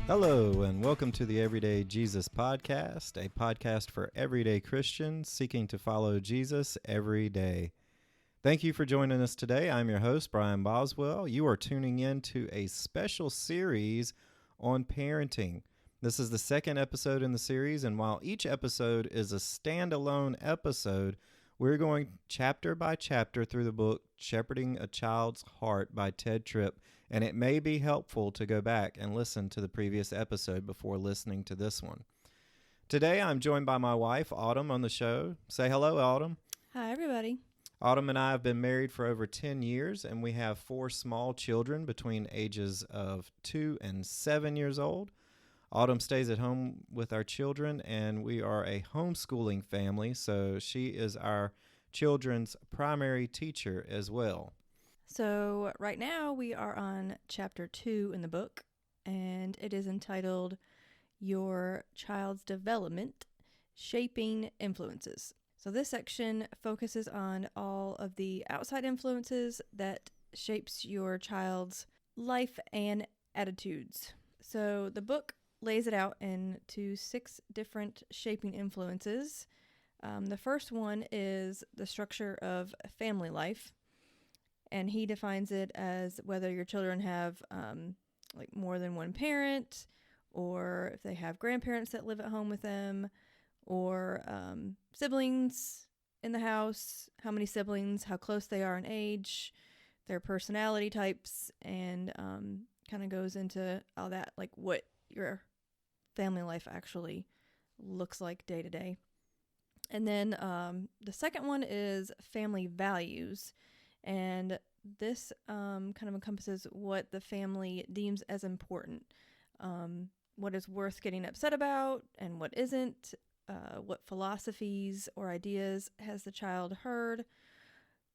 Hello, and welcome to the Everyday Jesus Podcast, a podcast for everyday Christians seeking to follow Jesus every day. Thank you for joining us today. I'm your host, Brian Boswell. You are tuning in to a special series on parenting. This is the second episode in the series, and while each episode is a standalone episode, we're going chapter by chapter through the book Shepherding a Child's Heart by Ted Tripp, and it may be helpful to go back and listen to the previous episode before listening to this one. Today, I'm joined by my wife, Autumn, on the show. Say hello, Autumn. Hi, everybody. Autumn and I have been married for over 10 years, and we have 4 small children between ages of 2 and 7 years old. Autumn stays at home with our children, and we are a homeschooling family, so she is our children's primary teacher as well. So right now we are on chapter 2 in the book, and it is entitled Your Child's Development, Shaping Influences. So this section focuses on all of the outside influences that shapes your child's life and attitudes. So the book lays it out into 6 different shaping influences. The first one is the structure of family life, and he defines it as whether your children have like more than one parent, or if they have grandparents that live at home with them, or siblings in the house, how many siblings, how close they are in age, their personality types, and kind of goes into all that, like what your family life actually looks like day to day. And then the second one is family values, and this kind of encompasses what the family deems as important, what is worth getting upset about and what isn't, what philosophies or ideas has the child heard,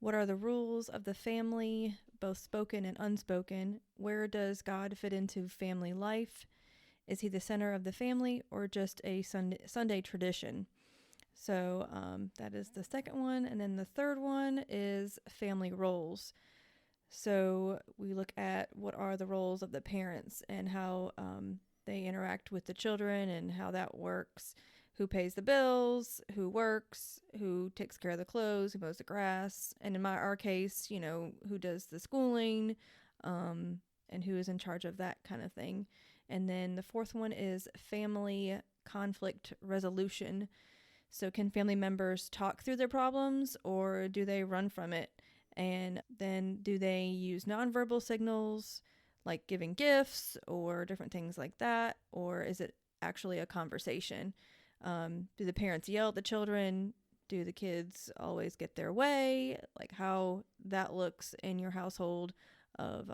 what are the rules of the family, both spoken and unspoken, where does God fit into family life, is he the center of the family or just a Sunday tradition? So that is the second one. And then the third one is family roles. So we look at what are the roles of the parents and how they interact with the children and how that works. Who pays the bills, who works, who takes care of the clothes, who mows the grass, and in our case, who does the schooling, and who is in charge of that kind of thing. And then the fourth one is family conflict resolution. So can family members talk through their problems, or do they run from it? And then do they use nonverbal signals like giving gifts or different things like that? Or is it actually a conversation? Do the parents yell at the children? Do the kids always get their way? Like how that looks in your household of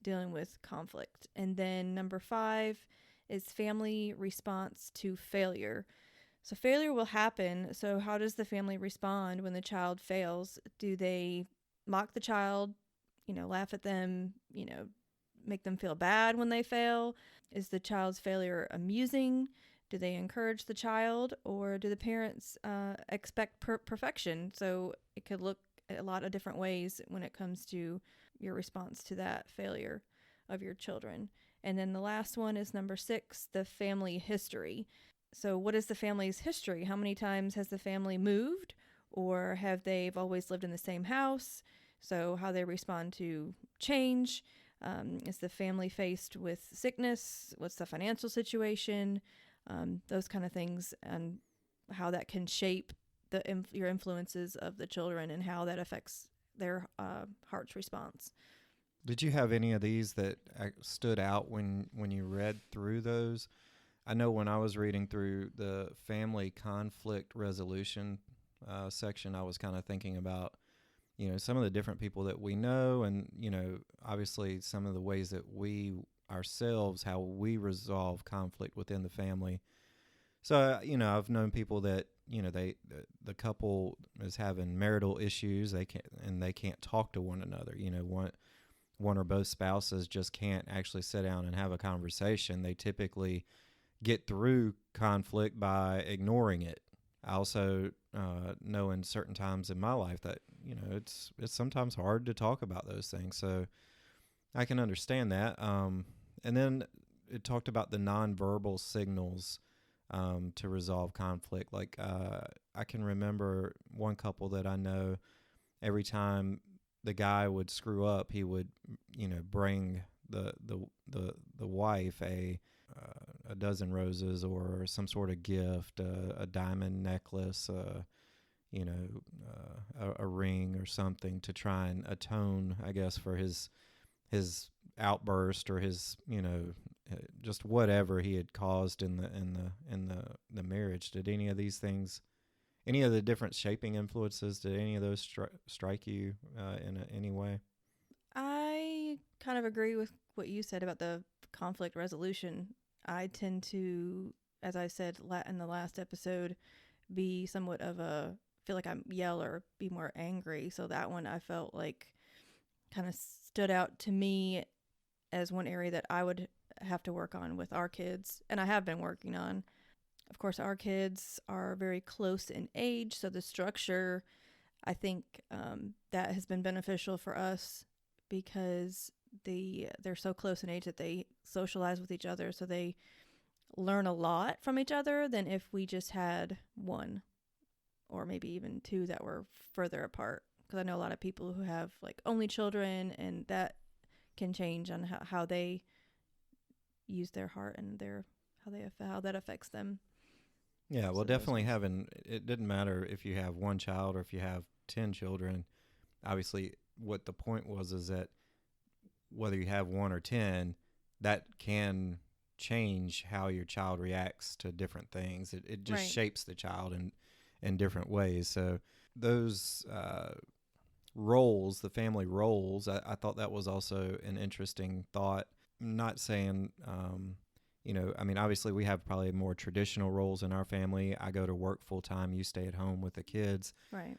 dealing with conflict. And then number 5 is family response to failure. So failure will happen. So how does the family respond when the child fails? Do they mock the child, laugh at them, make them feel bad when they fail? Is the child's failure amusing? Do they encourage the child, or do the parents expect perfection? So it could look a lot of different ways when it comes to your response to that failure of your children. And then the last one is number 6, the family history. So what is the family's history? How many times has the family moved, or have they've always lived in the same house? So how they respond to change. Is the family faced with sickness? What's the financial situation? Those kind of things, and how that can shape your influences of the children and how that affects their heart's response. Did you have any of these that stood out when you read through those? I know when I was reading through the family conflict resolution section, I was kind of thinking about, some of the different people that we know, and, obviously some of the ways that we ourselves, how we resolve conflict within the family. So, I've known people that, the couple is having marital issues, they can't talk to one another. One or both spouses just can't actually sit down and have a conversation. They typically get through conflict by ignoring it. I also know in certain times in my life that, it's sometimes hard to talk about those things. So I can understand that. And then it talked about the nonverbal signals to resolve conflict. Like I can remember one couple that I know. Every time the guy would screw up, he would, bring the wife a dozen roses or some sort of gift, a diamond necklace, a ring or something to try and atone, I guess, for his outburst or his, just whatever he had caused in the marriage. Did any of these things, any of the different shaping influences, did any of those strike you in any way? I kind of agree with what you said about the conflict resolution. I tend to, as I said in the last episode, be somewhat of a, feel like I'm yell or be more angry. So that one I felt like kind of stood out to me as one area that I would have to work on with our kids, and I have been working on. Of course, our kids are very close in age, so the structure, I think that has been beneficial for us because they're so close in age that they socialize with each other, so they learn a lot from each other than if we just had one or maybe even two that were further apart. Because I know a lot of people who have like only children, and that can change on how they use their heart and how that affects them. Yeah, well, So definitely it didn't matter if you have one child or if you have 10 children. Obviously, what the point was is that whether you have one or 10, that can change how your child reacts to different things. It just shapes the child in different ways. So those roles, the family roles, I thought that was also an interesting thought. I'm not saying, obviously we have probably more traditional roles in our family. I go to work full time. You stay at home with the kids. Right.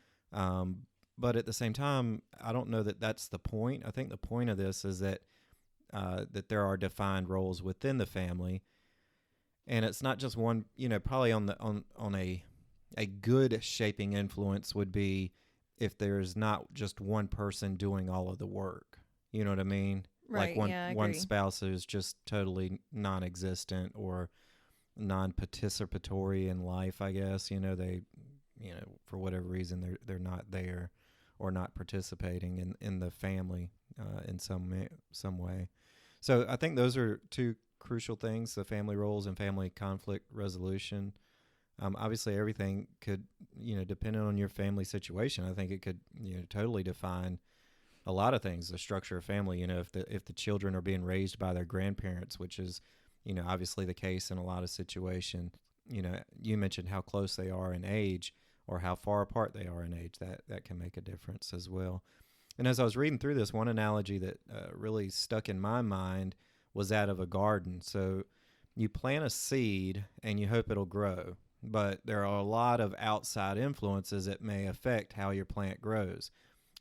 But at the same time, I don't know that that's the point. I think the point of this is that that there are defined roles within the family, and it's not just one. Probably on a good shaping influence would be if there's not just one person doing all of the work. You know what I mean? Right. Like one spouse who's just totally non-existent or non-participatory in life. I guess they, for whatever reason they're not there or not participating in the family in some way. So I think those are two crucial things: the family roles and family conflict resolution. Obviously, everything could, depending on your family situation, I think it could, totally define a lot of things. The structure of family, if the children are being raised by their grandparents, which is, obviously the case in a lot of situations. You mentioned how close they are in age or how far apart they are in age. That can make a difference as well. And as I was reading through this, one analogy that really stuck in my mind was that of a garden. So you plant a seed and you hope it'll grow, but there are a lot of outside influences that may affect how your plant grows.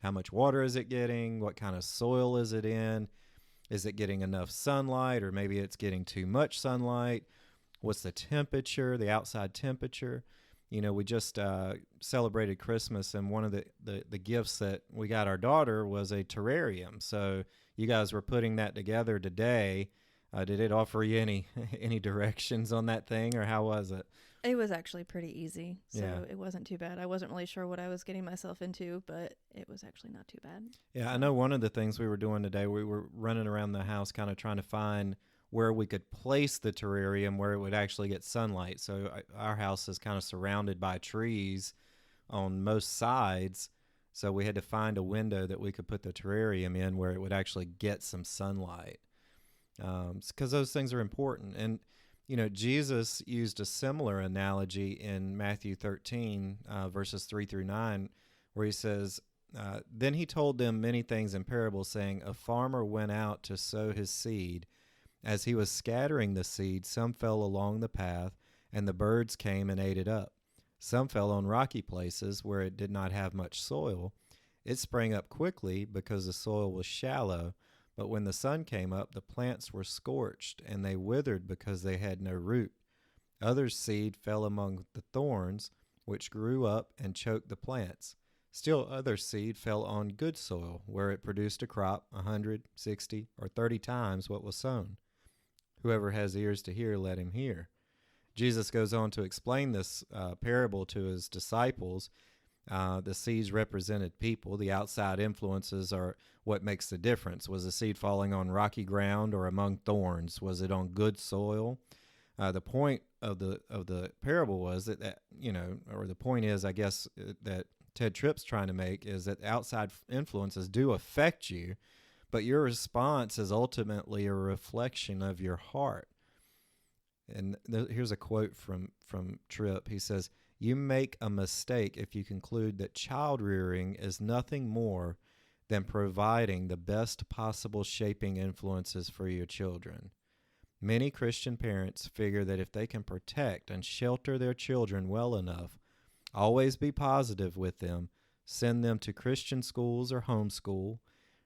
How much water is it getting? What kind of soil is it in? Is it getting enough sunlight, or maybe it's getting too much sunlight? What's the temperature, the outside temperature? We just celebrated Christmas, and one of the gifts that we got our daughter was a terrarium. So you guys were putting that together today. Did it offer you any directions on that thing, or how was it? It was actually pretty easy, so Yeah. It wasn't too bad. I wasn't really sure what I was getting myself into, but it was actually not too bad. Yeah, I know one of the things we were doing today, we were running around the house kind of trying to find where we could place the terrarium where it would actually get sunlight. So our house is kind of surrounded by trees on most sides, so we had to find a window that we could put the terrarium in where it would actually get some sunlight, because those things are important. And Jesus used a similar analogy in Matthew 13, verses 3 through 9, where he says, then he told them many things in parables, saying, a farmer went out to sow his seed. As he was scattering the seed, some fell along the path, and the birds came and ate it up. Some fell on rocky places where it did not have much soil. It sprang up quickly because the soil was shallow, but when the sun came up, the plants were scorched, and they withered because they had no root. Others' seed fell among the thorns, which grew up and choked the plants. Still other seed fell on good soil, where it produced a crop 100, 60, or 30 times what was sown. Whoever has ears to hear, let him hear. Jesus goes on to explain this parable to his disciples. The seeds represented people. The outside influences are what makes the difference. Was the seed falling on rocky ground or among thorns? Was it on good soil? The point of the parable was that or the point is, I guess, that Ted Tripp's trying to make is that outside influences do affect you, but your response is ultimately a reflection of your heart. And here's a quote from Tripp. He says, "You make a mistake if you conclude that child rearing is nothing more than providing the best possible shaping influences for your children. Many Christian parents figure that if they can protect and shelter their children well enough, always be positive with them, send them to Christian schools or homeschool,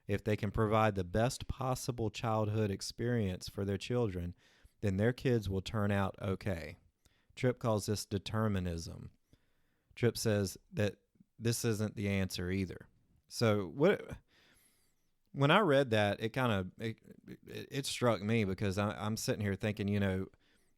if they can provide the best possible childhood experience for their children, then their kids will turn out okay." Tripp calls this determinism. Tripp says that this isn't the answer either. So when I read that, it struck me because I'm sitting here thinking,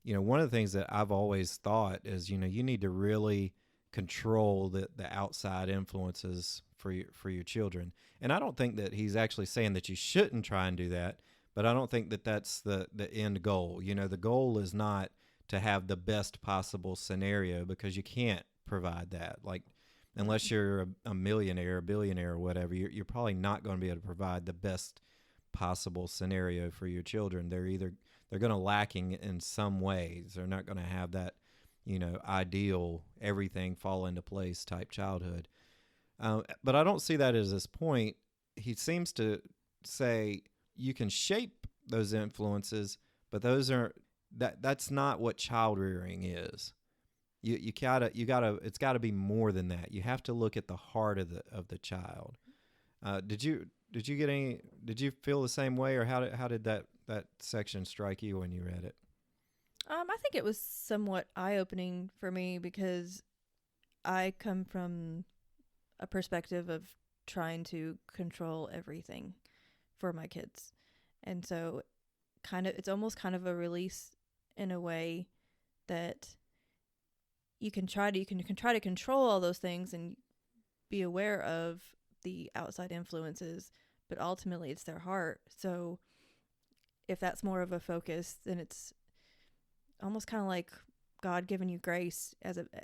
one of the things that I've always thought is, you need to really control the outside influences for your children. And I don't think that he's actually saying that you shouldn't try and do that, but I don't think that that's the end goal. The goal is not to have the best possible scenario, because you can't provide that. Like, unless you're a millionaire, a billionaire, or whatever, you're probably not going to be able to provide the best possible scenario for your children. They're going to lacking in some ways. They're not going to have that, ideal, everything fall into place type childhood. But I don't see that as his point. He seems to say you can shape those influences, but that's not what child rearing is. You gotta it's gotta be more than that. You have to look at the heart of the child. Did you feel the same way, or how did that section strike you when you read it? I think it was somewhat eye-opening for me because I come from a perspective of trying to control everything for my kids. And so it's almost kind of a release in a way that you can try to control all those things and be aware of the outside influences, but ultimately it's their heart. So if that's more of a focus, then it's almost kind of like God giving you grace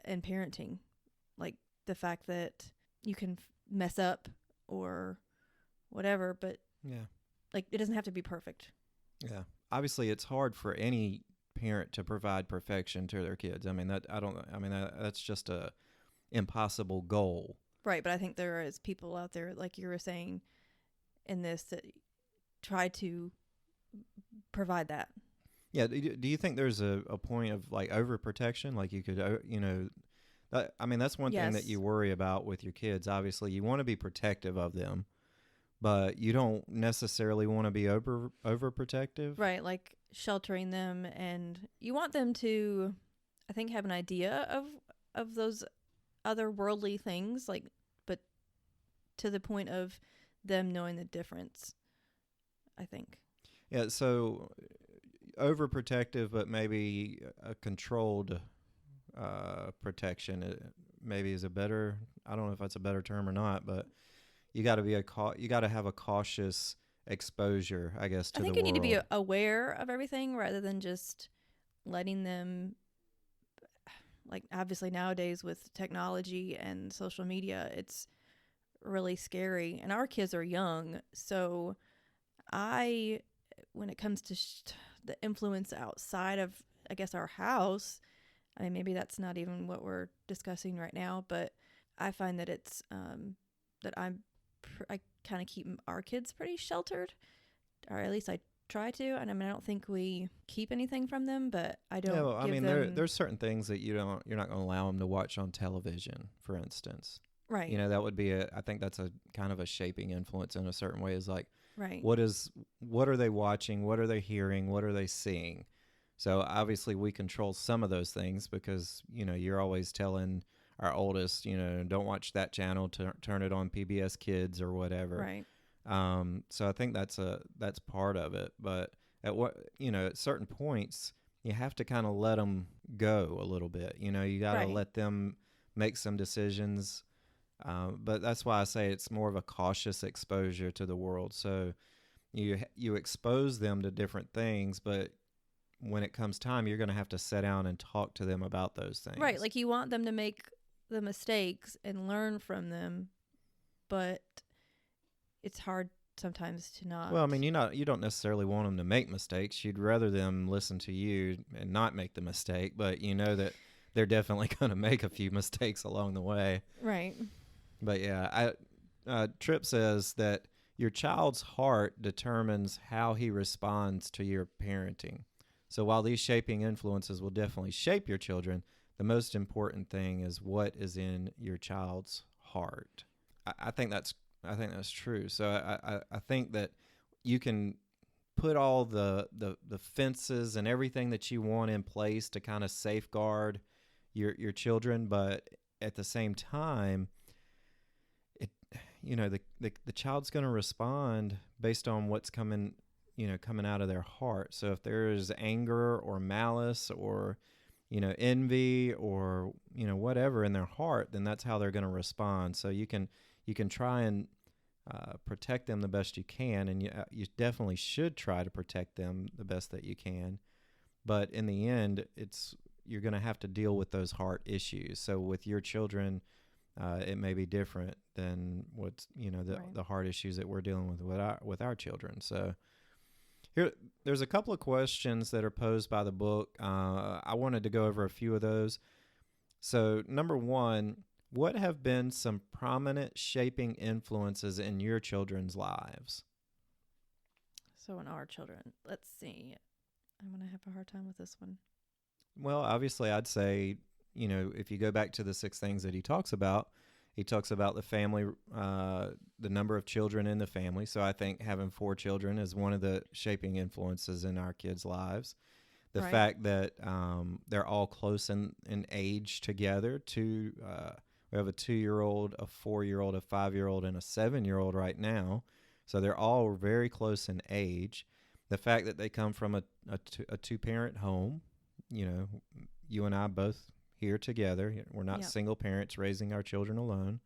in parenting, like the fact that you can mess up or whatever, but yeah, like it doesn't have to be perfect. Yeah, obviously it's hard for any parent to provide perfection to their kids. That's just a impossible goal. Right, but I think there is people out there, like you were saying in this, that try to provide that. Yeah, do you think there's a point of like overprotection? Like you could, that's one thing that you worry about with your kids. Obviously, you want to be protective of them, but you don't necessarily want to be overprotective. Right, like sheltering them, and you want them to, I think, have an idea of those other worldly things, like, but to the point of them knowing the difference, I think. Yeah, so overprotective, but maybe a controlled protection maybe is a better, I don't know if that's a better term or not, but you got to have a cautious exposure, I guess, to the world. I think you need to be aware of everything rather than just letting them, like, obviously nowadays with technology and social media, it's really scary, and our kids are young, so when it comes to the influence outside of, I guess, our house, I mean, maybe that's not even what we're discussing right now, but I find that it's that I kind of keep our kids pretty sheltered, or at least I try to. And I mean, I don't think we keep anything from them, but I don't. Yeah, well, I mean, there's certain things that you're not going to allow them to watch on television, for instance. Right. That would be I think that's a kind of a shaping influence in a certain way. Is like, right. What are they watching? What are they hearing? What are they seeing? So obviously we control some of those things because, you're always telling our oldest, don't watch that channel, turn it on PBS Kids or whatever. Right. So I think that's part of it. But at what, at certain points, you have to kind of let them go a little bit. You got to Right. let them make some decisions. But that's why I say it's more of a cautious exposure to the world. So you expose them to different things, but when it comes time, you're going to have to sit down and talk to them about those things. Right. Like you want them to make the mistakes and learn from them, but it's hard sometimes to not. Well, I mean, you don't necessarily want them to make mistakes. You'd rather them listen to you and not make the mistake, but you know that they're definitely going to make a few mistakes along the way. Right. But yeah, Tripp says that your child's heart determines how he responds to your parenting. So while these shaping influences will definitely shape your children, the most important thing is what is in your child's heart. I think that's true. So I think that you can put all the fences and everything that you want in place to kind of safeguard your children, but at the same time, the child's going to respond based on what's coming out of their heart. So if there is anger or malice or envy or whatever in their heart, then that's how they're going to respond. So you can try and protect them the best you can, and you definitely should try to protect them the best that you can. But in the end, you're going to have to deal with those heart issues. So with your children, it may be different than what's the heart issues that we're dealing with our children. So there's a couple of questions that are posed by the book. I wanted to go over a few of those. So number one, what have been some prominent shaping influences in your children's lives? So in our children, let's see. I'm going to have a hard time with this one. Well, obviously, I'd say, if you go back to the 6 things that he talks about the family, the number of children in the family. So I think having 4 children is one of the shaping influences in our kids' lives. The fact that they're all close in age together. We have a 2-year-old, a 4-year-old, a 5-year-old, and a 7-year-old right now. So they're all very close in age. The fact that they come from a 2-parent home, you and I both here together. We're not single parents raising our children alone.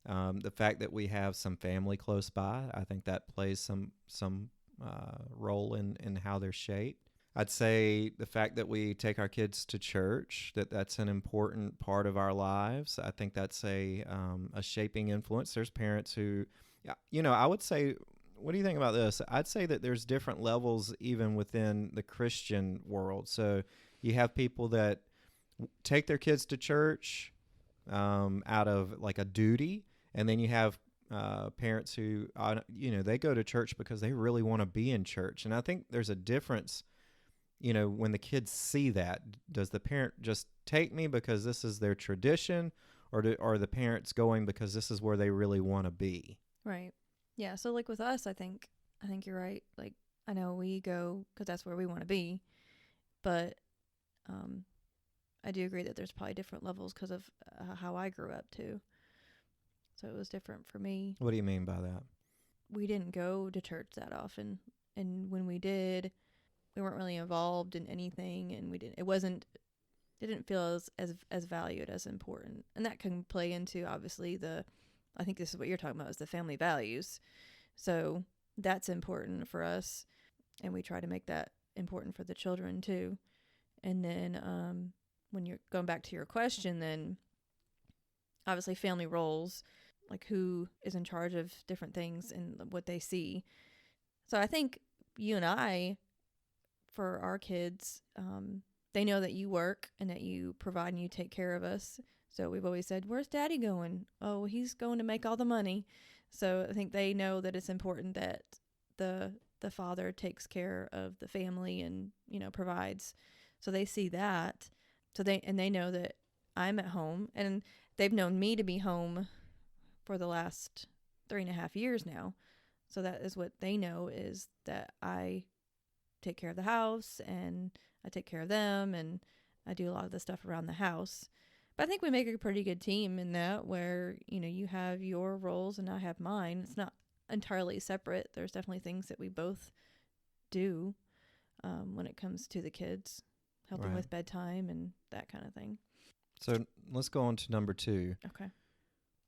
The fact that we have some family close by, I think that plays some role in how they're shaped. I'd say the fact that we take our kids to church, that's an important part of our lives. I think that's a shaping influence. There's parents who, I would say, what do you think about this? I'd say that there's different levels even within the Christian world. So you have people that take their kids to church out of like a duty, and then you have parents who, they go to church because they really want to be in church. And I think there's a difference. When the kids see that, does the parent just take me because this is their tradition, or are the parents going because this is where they really want to be? Right. Yeah. So like with us, I think you're right. Like I know we go because that's where we want to be, but I do agree that there's probably different levels because of how I grew up too. So it was different for me. What do you mean by that? We didn't go to church that often, and when we did, we weren't really involved in anything, and it didn't feel as valued, as important. And that can play into, obviously, I think this is what you're talking about, is the family values. So that's important for us, and we try to make that important for the children too. And then when you're going back to your question, then obviously family roles, like who is in charge of different things and what they see. So I think you and I, for our kids, they know that you work and that you provide and you take care of us. So we've always said, where's daddy going? Oh, he's going to make all the money. So I think they know that it's important that the father takes care of the family and, provides. So they see that. So they know that I'm at home, and they've known me to be home for the last 3.5 years now. So that is what they know, is that I take care of the house and I take care of them, and I do a lot of the stuff around the house. But I think we make a pretty good team in that, where, you have your roles and I have mine. It's not entirely separate. There's definitely things that we both do. when it comes to the kids, helping Right. with bedtime and that kind of thing. So let's go on to number 2. Okay.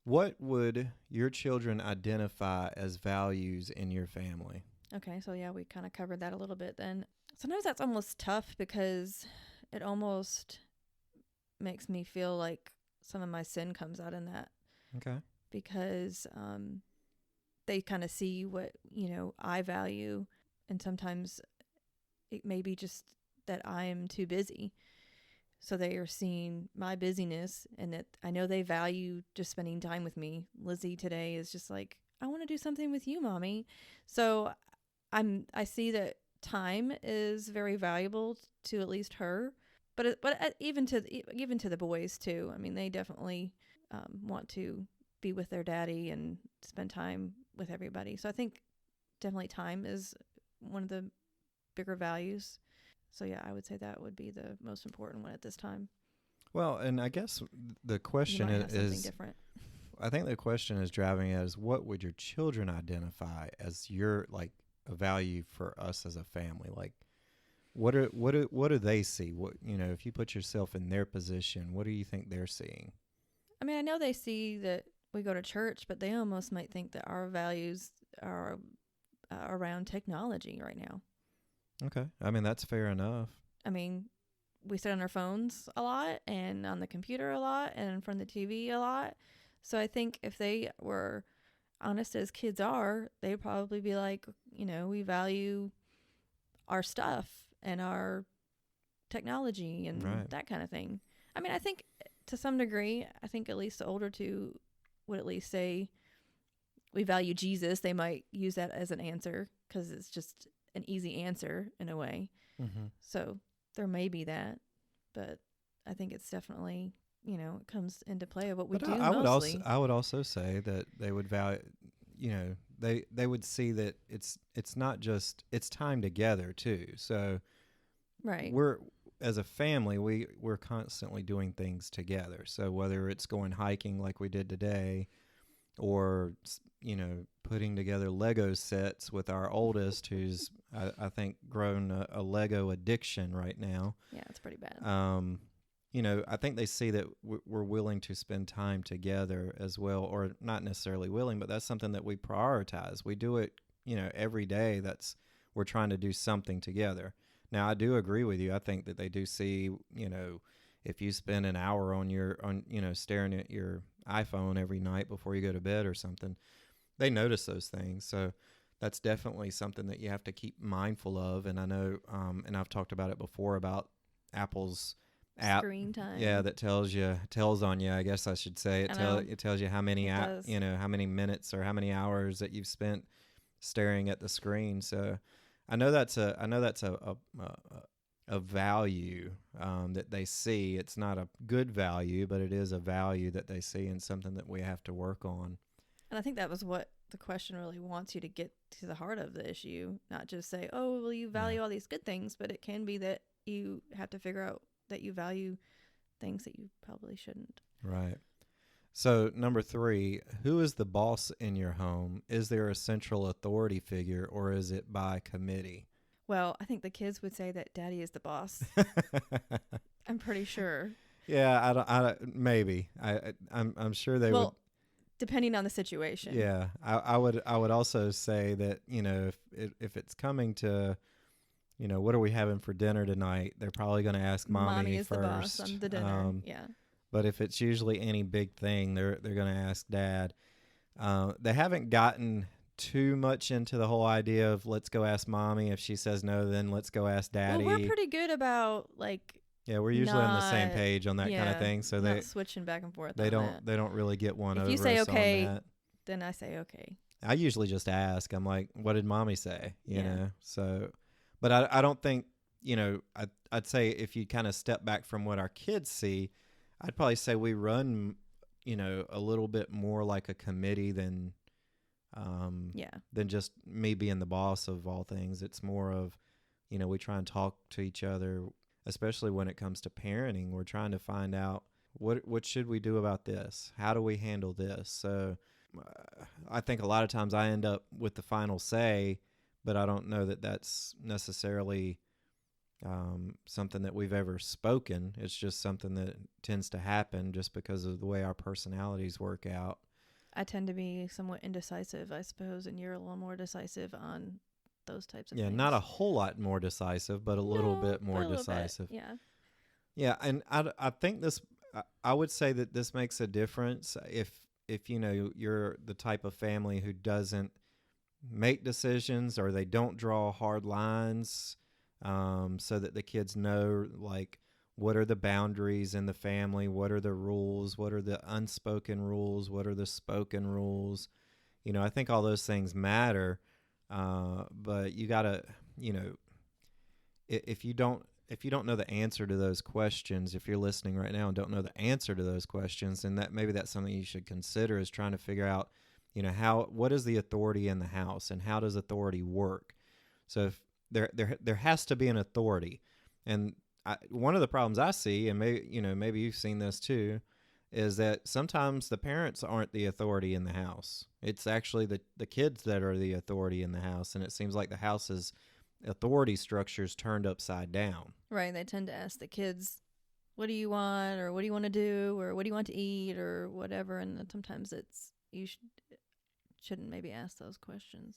What would your children identify as values in your family? Okay, so yeah, we kind of covered that a little bit then. Sometimes that's almost tough because it almost makes me feel like some of my sin comes out in that, Okay. because they kind of see what, I value, and sometimes it may be just that I am too busy. So they are seeing my busyness, and that I know they value just spending time with me. Lizzie today is just like, I want to do something with you, Mommy. So I see that time is very valuable to at least her, but even to the boys too. I mean, they definitely want to be with their daddy and spend time with everybody. So I think definitely time is one of the bigger values. So yeah, I would say that would be the most important one at this time. Well, and I guess the You question might have something is, different. I think the question is driving at is, what would your children identify as your, like, a value for us as a family? Like, what do they see? What, if you put yourself in their position, what do you think they're seeing? I mean, I know they see that we go to church, but they almost might think that our values are around technology right now. Okay. I mean, that's fair enough. I mean, we sit on our phones a lot and on the computer a lot and in front of the TV a lot. So I think if they were honest as kids are, they'd probably be like, we value our stuff and our technology and Right. that kind of thing. I mean, I think to some degree, I think at least the older two would at least say we value Jesus. They might use that as an answer because it's just an easy answer in a way. Mm-hmm. So there may be that, but I think it's definitely, it comes into play of what we But do I would mostly. I would also say that they would value, they would see that it's not just, it's time together too. So Right. we're, as a family, we're constantly doing things together. So whether it's going hiking like we did today, or putting together Lego sets with our oldest, who's I think grown a Lego addiction right now. Yeah, it's pretty bad. I think they see that we're willing to spend time together as well, or not necessarily willing, but that's something that we prioritize. We do it, every day. We're trying to do something together. Now, I do agree with you. I think that they do see, if you spend an hour staring at your iPhone every night before you go to bed or something, they notice those things. So that's definitely something that you have to keep mindful of. And I know, and I've talked about it before, about Apple's app, Screen time. yeah, that tells on you, I guess I should say. It tells you how many how many minutes or how many hours that you've spent staring at the screen. So I know that's a value that they see. It's not a good value, but it is a value that they see, and something that we have to work on. And I think that was what the question really wants you to get to the heart of the issue, not just say, oh, well, you value all these good things, but it can be that you have to figure out that you value things that you probably shouldn't. Right. So number 3, who is the boss in your home? Is there a central authority figure, or is it by committee? Well, I think the kids would say that Daddy is the boss. I'm pretty sure. Yeah, maybe. I'm sure they would. Depending on the situation. Yeah, I would also say that, if it's coming to, what are we having for dinner tonight? They're probably going to ask Mommy is first. The boss on the dinner. Yeah. But if it's usually any big thing, they're going to ask Dad. They haven't gotten too much into the whole idea of let's go ask Mommy. If she says no, then let's go ask Daddy. Well, we're pretty good about yeah, we're usually on the same page on that kind of thing. So they switching back and forth. They don't really get one over. If you say us okay, on that. then I say okay. I usually just ask. I'm like, what did Mommy say? You know. So, but I don't think, I'd say if you kind of step back from what our kids see, I'd probably say we run, a little bit more like a committee than just me being the boss of all things. It's more of, we try and talk to each other, especially when it comes to parenting. We're trying to find out what should we do about this? How do we handle this? So I think a lot of times I end up with the final say, but I don't know that that's necessarily something that we've ever spoken. It's just something that tends to happen just because of the way our personalities work out. I tend to be somewhat indecisive, I suppose, and you're a little more decisive on those types of Yeah, things. not a whole lot more decisive, but a little bit more decisive. Yeah. Yeah, and I think this, I would say that this makes a difference if you know you're the type of family who doesn't make decisions or they don't draw hard lines, so that the kids know like what are the boundaries in the family, what are the rules, what are the unspoken rules, what are the spoken rules. You know, I think all those things matter, but you gotta, you know, if you don't know the answer to those questions, if you're listening right now and don't know the answer to those questions, then that maybe that's something you should consider, is trying to figure out, you know, what is the authority in the house and how does authority work. So if there has to be an authority, and one of the problems I see, and maybe you've seen this too, is that sometimes the parents aren't the authority in the house. It's actually the kids that are the authority in the house, and it seems like the house's authority structure's turned upside down. Right. They tend to ask the kids, what do you want, or what do you want to do, or what do you want to eat, or whatever. And then sometimes you shouldn't maybe ask those questions.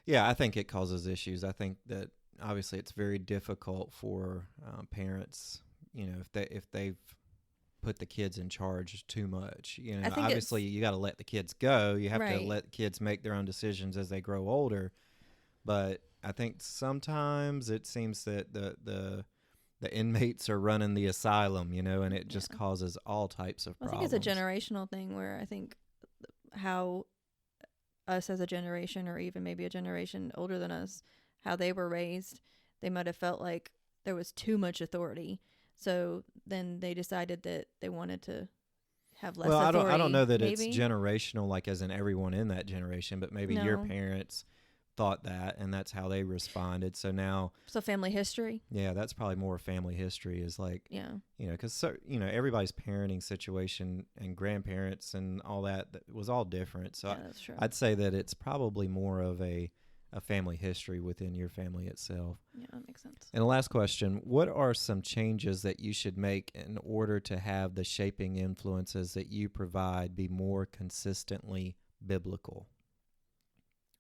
Yeah, I think it causes issues. I think that obviously it's very difficult for parents, you know, if they've put the kids in charge too much. You know, obviously you got to let the kids go. You have to let kids make their own decisions as they grow older. But I think sometimes it seems that the inmates are running the asylum, you know, and it just causes all types of problems. I think it's a generational thing where I think how us as a generation, or even maybe a generation older than us, how they were raised, they might have felt like there was too much authority. So then they decided that they wanted to have less authority. Well, I don't know that it's generational, like as in everyone in that generation, but maybe your parents thought that, and that's how they responded. So now, family history. Yeah, that's probably more family history, is like, you know, because everybody's parenting situation and grandparents and all that was all different. So that's true. I'd say that it's probably more of a family history within your family itself. Yeah, that makes sense. And the last question: what are some changes that you should make in order to have the shaping influences that you provide be more consistently biblical?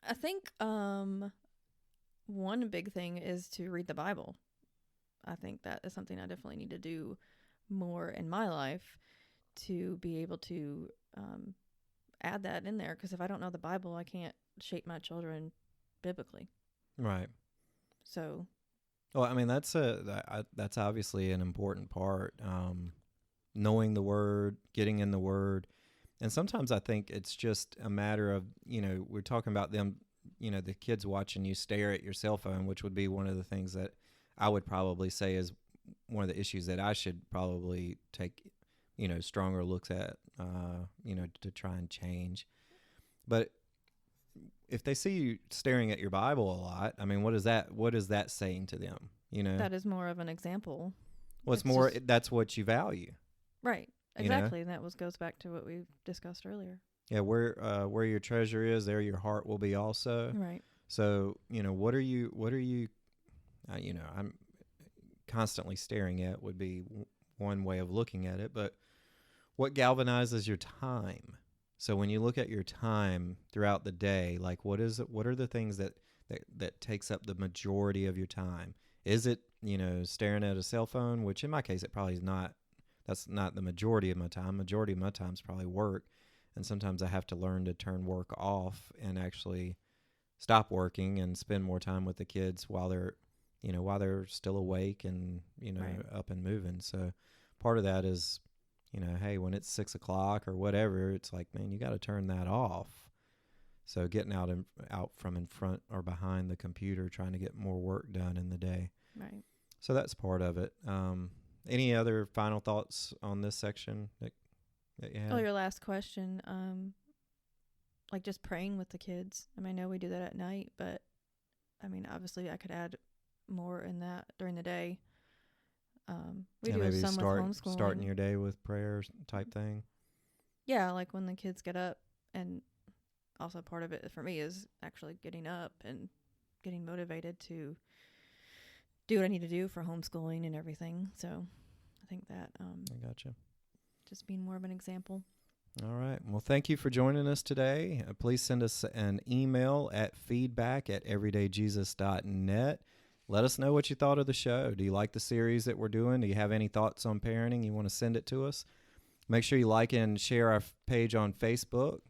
I think one big thing is to read the Bible. I think that is something I definitely need to do more in my life to be able to add that in there. Because if I don't know the Bible, I can't shape my children biblically. Right. So. Well, I mean, that's obviously an important part. Knowing the Word, getting in the Word. And sometimes I think it's just a matter of, you know, we're talking about them, you know, the kids watching you stare at your cell phone, which would be one of the things that I would probably say is one of the issues that I should probably take, you know, stronger looks at, you know, to try and change. But if they see you staring at your Bible a lot, I mean, what is that saying to them? You know, that is more of an example. Well, it's more, that's what you value. Right. Exactly, you know? And that goes back to what we discussed earlier. Yeah, where your treasure is, there your heart will be also. Right. So, you know, what are you, you know, I'm constantly staring at would be one way of looking at it, but what galvanizes your time? So when you look at your time throughout the day, like what are the things that takes up the majority of your time? Is it, you know, staring at a cell phone, which in my case, it probably is not. That's not the majority of my time. Majority of my time is probably work. And sometimes I have to learn to turn work off and actually stop working and spend more time with the kids while they're still awake and, you know, up and moving. So part of that is, you know, hey, when it's 6 o'clock or whatever, it's like, man, you got to turn that off. So getting out from in front or behind the computer, trying to get more work done in the day. Right. So that's part of it. Any other final thoughts on this section that you had? Oh, your last question. Like just praying with the kids. I mean, I know we do that at night, but I mean, obviously I could add more in that during the day. We do maybe some with homeschooling. Starting your day with prayers type thing. Yeah, like when the kids get up, and also part of it for me is actually getting up and getting motivated to do what I need to do for homeschooling and everything. So I think that I gotcha. just being more of an example. All right. Well, thank you for joining us today. Please send us an email at feedback@everydayjesus.net. Let us know what you thought of the show. Do you like the series that we're doing? Do you have any thoughts on parenting? You want to send it to us? Make sure you like and share our page on Facebook.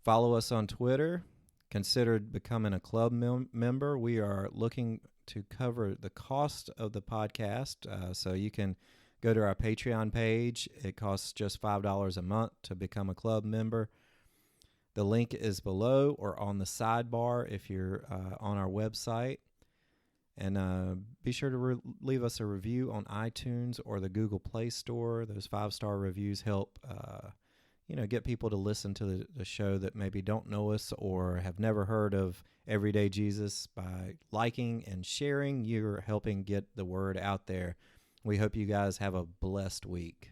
Follow us on Twitter. Consider becoming a club member. We are looking to cover the cost of the podcast, so you can go to our Patreon page. It costs just $5 a month to become a club member. The link is below or on the sidebar if you're on our website. And be sure to leave us a review on iTunes or the Google Play Store. Those 5-star reviews help get people to listen to the show that maybe don't know us or have never heard of Everyday Jesus. By liking and sharing, you're helping get the word out there. We hope you guys have a blessed week.